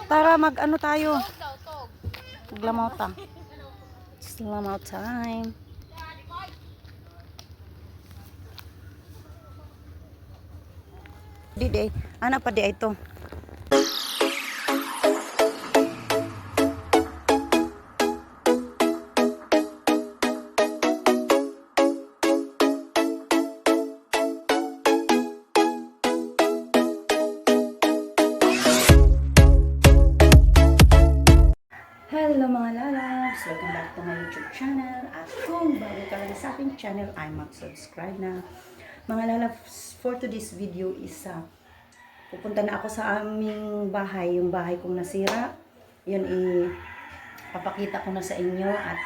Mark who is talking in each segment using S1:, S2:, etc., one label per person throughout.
S1: Tara, mag-ano tayo? Maglamaw ta. It's lamaw time. Di, ano pa di ito? Hello mga lalabs! Welcome back to my YouTube channel. At kung bago ka lang sa aking channel, ay mag-subscribe na. Mga lalabs, for today's video is pupunta na ako sa aming bahay, yung bahay kong nasira. Yun papakita ko na sa inyo at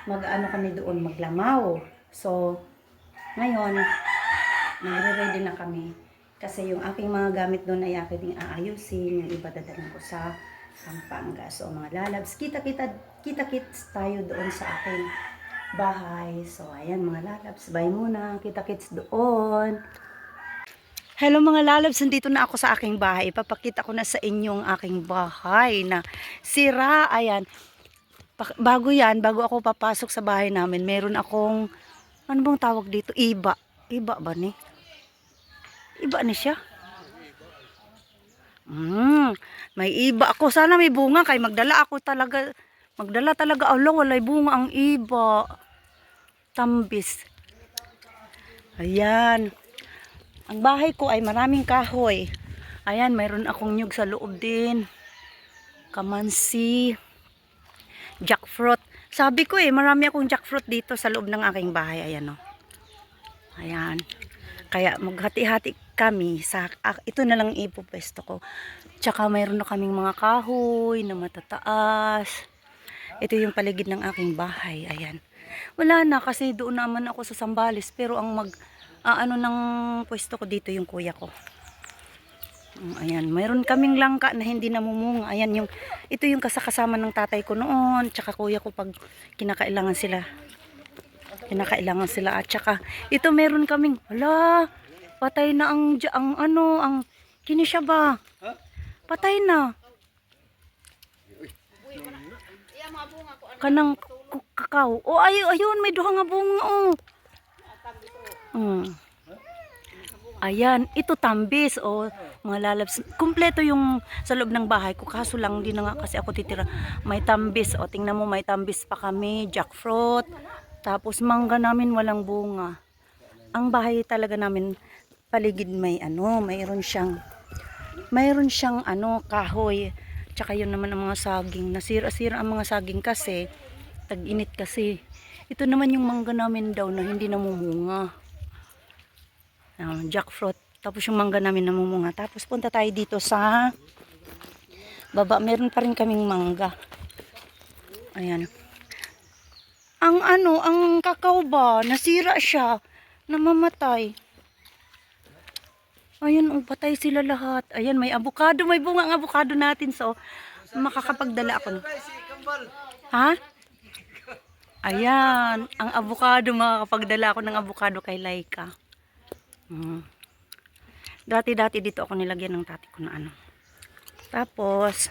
S1: mag-ano kami doon, maglamaw. So, ngayon, nagre-ready na kami. Kasi yung aking mga gamit doon ay aking aayusin, yung iba dadalhin ko sa Pampanga. So mga lalabs, kita-kits tayo doon sa aking bahay. So ayan mga lalabs, bye muna. Kita-kits doon. Hello mga lalabs, nandito na ako sa aking bahay. Ipapakita ko na sa inyo ang aking bahay na sira. Ayan. Bago ako papasok sa bahay namin, meron akong, ano bang tawag dito? Iba. Iba ba ni? Iba ni siya? May iba ako. Sana may bunga kay magdala talaga walay bunga ang iba. Tambis. Ayan. Ang bahay ko ay maraming kahoy. Ayan, mayroon akong nyug sa loob din. Kamansi. Jackfruit. Sabi ko marami akong jackfruit dito sa loob ng aking bahay. Ayan o. Ayan. Kaya maghati-hati kami sa ito na lang ipopwesto ko. Tsaka mayroon na kaming mga kahoy na matataas. Ito yung paligid ng aking bahay. Ayan. Wala na kasi doon naman ako sa Sambales, pero ang ano ng pwesto ko dito yung kuya ko. Ayan, mayroon kaming langka na hindi namumunga. Ayan ito yung kasama ng tatay ko noon, tsaka kuya ko pag kinakailangan sila. At tsaka ito meron kaming, patay na ang kinisya ba? Patay na. Kanang kakao. Oh, ayun, may duha nga bunga Ayan, ito tambis. Mga lalabs. Kumpleto yung sa loob ng bahay ko. Kaso lang, di na nga kasi ako titira. May tambis. Tingnan mo, may tambis pa kami. Jackfruit. Tapos mangga namin walang bunga. Ang bahay talaga namin paligid mayroon siyang kahoy. Tsaka yun naman ang mga saging. Nasira-sira ang mga saging kasi tag-init kasi. Ito naman yung mangga namin daw na hindi namumunga. Jackfruit. Tapos yung mangga namin namumunga. Tapos punta tayo dito sa baba. Meron pa rin kaming mangga. Ayan. Ang kakao ba? Nasira siya. Namamatay. Ayan, patay sila lahat. Ayan, may avocado. May bunga ang avocado natin. So, makakapagdala ako. Ha? Ayan, ang avocado. Makakapagdala ako ng avocado kay Laika. Dati dito ako nilagyan ng tati ko na Tapos,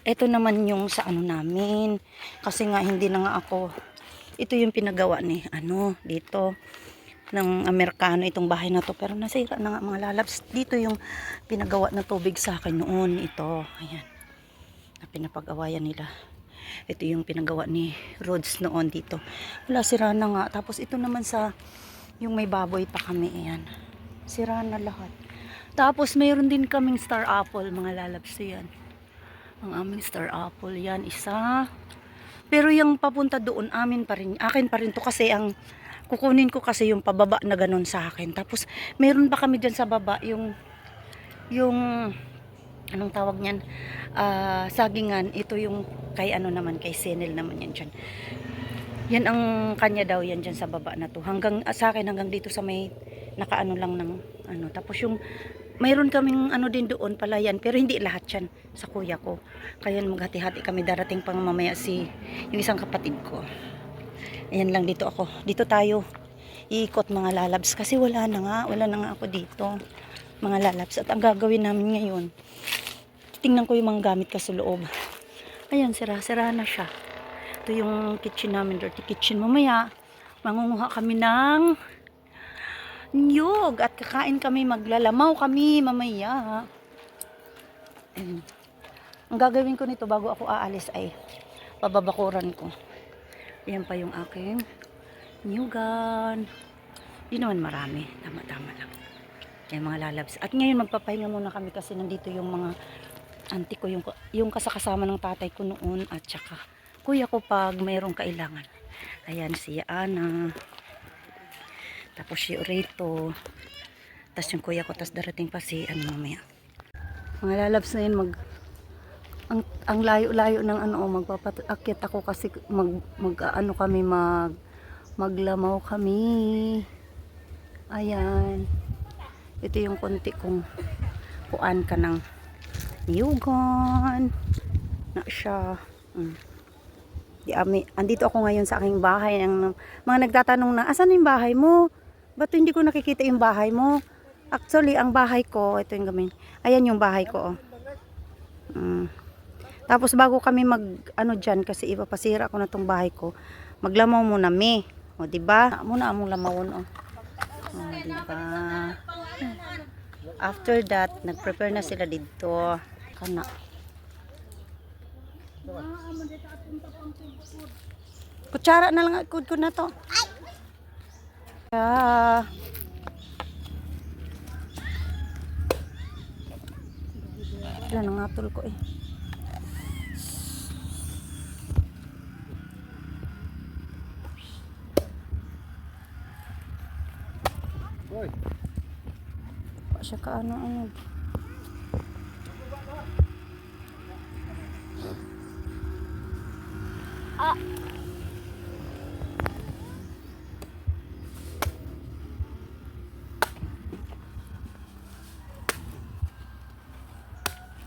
S1: ito naman yung sa namin. Kasi nga hindi na nga ako. Ito yung pinagawa ni dito ng Amerikano itong bahay na to. Pero nasira na nga mga lalabs. Dito yung pinagawa na tubig sa akin noon. Ito. Ayan. Na pinapag-awayan nila. Ito yung pinagawa ni Rhodes noon dito. Wala, sira na nga. Tapos ito naman yung may baboy pa kami. Ayan. Sira na lahat. Tapos mayroon din kaming star apple mga lalabs. Yan. Ang aming star apple, yan isa. Pero yung papunta doon, akin pa rin to kasi kukunin ko kasi yung pababa na ganun sa akin. Tapos meron pa kami dyan sa baba yung anong tawag niyan? Sagingan. Ito yung kay kay Senel naman yan dyan. Yan ang kanya daw yan dyan sa baba na to. Hanggang sa akin hanggang dito sa may nakaano lang ng Tapos yung mayroon kaming din doon palayan, pero hindi lahat yan sa kuya ko. Kaya maghati-hati kami, darating pang mamaya yung isang kapatid ko. Ayan lang, dito tayo iikot mga lalabs kasi wala na nga ako dito mga lalabs. At ang gagawin namin ngayon, tingnan ko yung mga gamit ka sa loob. Ayan, sira-sira na siya. Ito yung kitchen namin, dirty kitchen. Mamaya, mangunguha kami ng niyog at kakain kami, maglalamaw kami mamaya. Ayan. Ang gagawin ko nito bago ako aalis ay pababakuran ko. Ayan pa yung aking niyugan. Di naman marami. Tama-tama lang. Ayan mga lalabs. At ngayon magpapahinga muna kami kasi nandito yung mga auntie ko, yung kasakasama ng tatay ko noon at saka kuya ko pag mayroong kailangan. Ayan si Ana. Tapos si Orito. Tapos yung kuya ko. Tapos darating pa si mamaya. Mga lalabs na yun ang layo-layo ng magpapaakyat ako kasi maglamaw kami. Ayan. Ito yung konti kong kuan ka ng niyugan na siya. Andito ako ngayon sa aking bahay. Mga nagtatanong na, asan yung bahay mo? Ba't hindi ko nakikita yung bahay mo? Actually, ang bahay ko, ito yung gamin. Ayan yung bahay ko. Tapos bago kami dyan, kasi ipapasira ko na tong bahay ko, maglamaw muna me. O, diba? Muna among lamawon, o. O, diba? After that, nag-prepare na sila dito. Kana. Kutsara na lang, ko na to. Wala nang atol ko eh. Pa siya ka ano.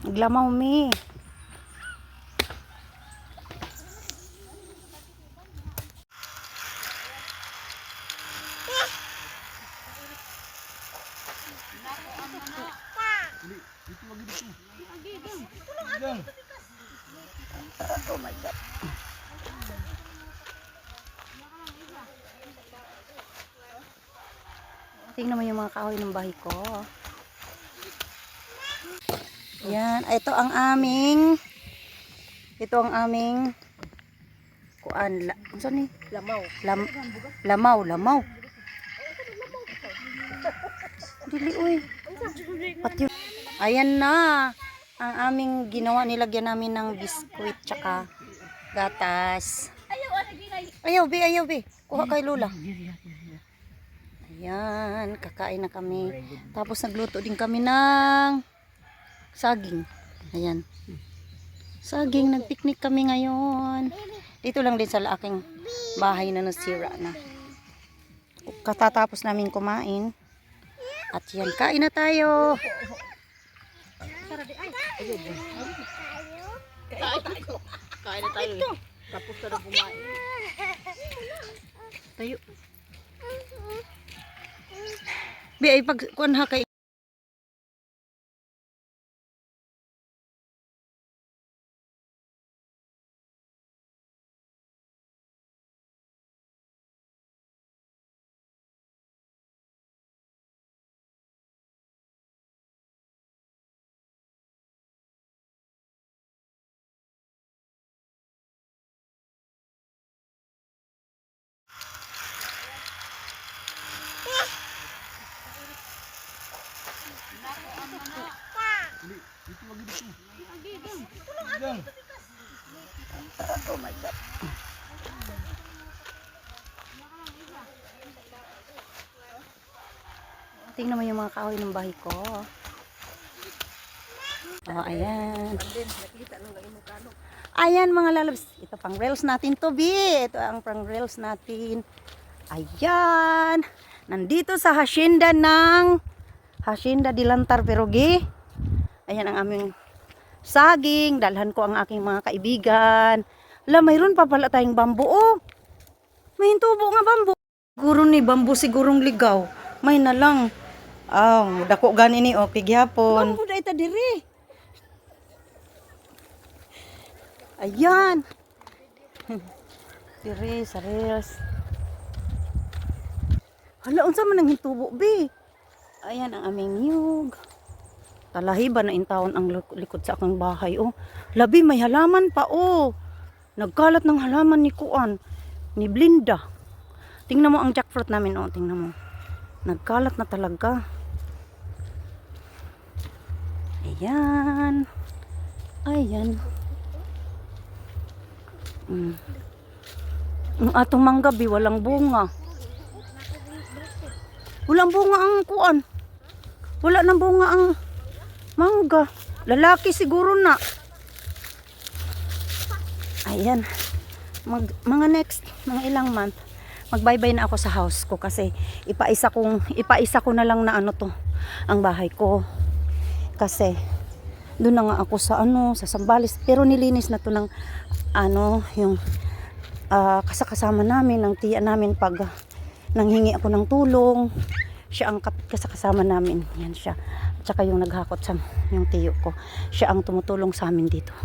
S1: Naglamaw mi. Oh my God. Tingnan mo yung mga kahoy ng bahay ko. Yan, ito ang aming kuan, saan ni? Lamaw. Dili uy. Ayan na ang aming ginawa, nilagyan namin ng biskuit tsaka gatas. Ayaw be. Kuha kay Lola. Ayan, kakain na kami. Tapos nagluto din kami ng saging. Ayan. Saging, nagpiknik kami ngayon. Dito lang din sa aking bahay na nasira na. Katatapos namin kumain. At yan, kain na tayo. Kain na tayo. Tapos na kumain. Tayo. Bi ay pag kuan ha kay oh my God. Tingnan mo yung mga kahoy ng bahay ko. Oh, ayan. Ayan mga lalabs. Ito pang reels natin to be. Ito ang pang reels natin. Ayan. Nandito sa Hacienda di Lantar Perogi. Ayan ang aming saging. Dalhan ko ang aking mga kaibigan. Mayroon pa pala tayong bambu. Oh. May hintubo nga bambu. Siguro ni bambu sigurong ligaw. May na lang. Dako gani ni o pigyapon. Bambu da ita diri. Ayan. Dire sa reels. Hala, unsa man ang hintubo, be? Ayan ang aming niyog. Talahi ba na intawon ang likod sa akong bahay, oh. Labi, may halaman pa, oh. Nagkalat ng halaman ni Kuan, ni Blinda. Tingnan mo ang jackfruit namin, oh. Tingnan mo. Nagkalat na talaga. Ayan. Ayan. Ang atong manggabi, walang bunga. Walang bunga ang Kuan. Wala nang bunga ang mangga. Lalaki siguro na. Ayan. Mga next, mga ilang month, magbaybay na ako sa house ko kasi ipaisa ko na lang na ano to, ang bahay ko. Kasi doon na nga ako sa sa Sambales, pero nilinis na to ng yung kasama namin, ng tiya namin pag nanghingi ako ng tulong. Siya ang kasama namin. Yan siya. At saka yung naghakot sa yung tiyo ko. Siya ang tumutulong sa amin dito.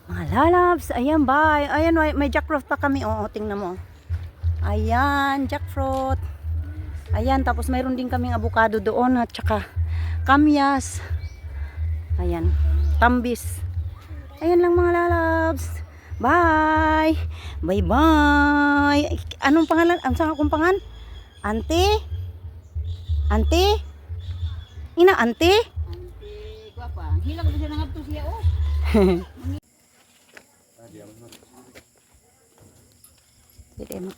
S1: Mga lalabs, ayan, bye. Ayan, may jackfruit pa kami. Oo, tingnan mo. Ayan, jackfruit. Ayan, tapos mayroon din kaming avocado doon at saka kamyas. Ayan, tambis. Ayan lang mga lalabs. Bye. Bye-bye. Anong pangalan? Ang saan akong pangalan? Ante? Ante? Ina, ante?
S2: Ante, guwapa. Hilang ba siya nangadto siya, oh?
S1: Pwede mo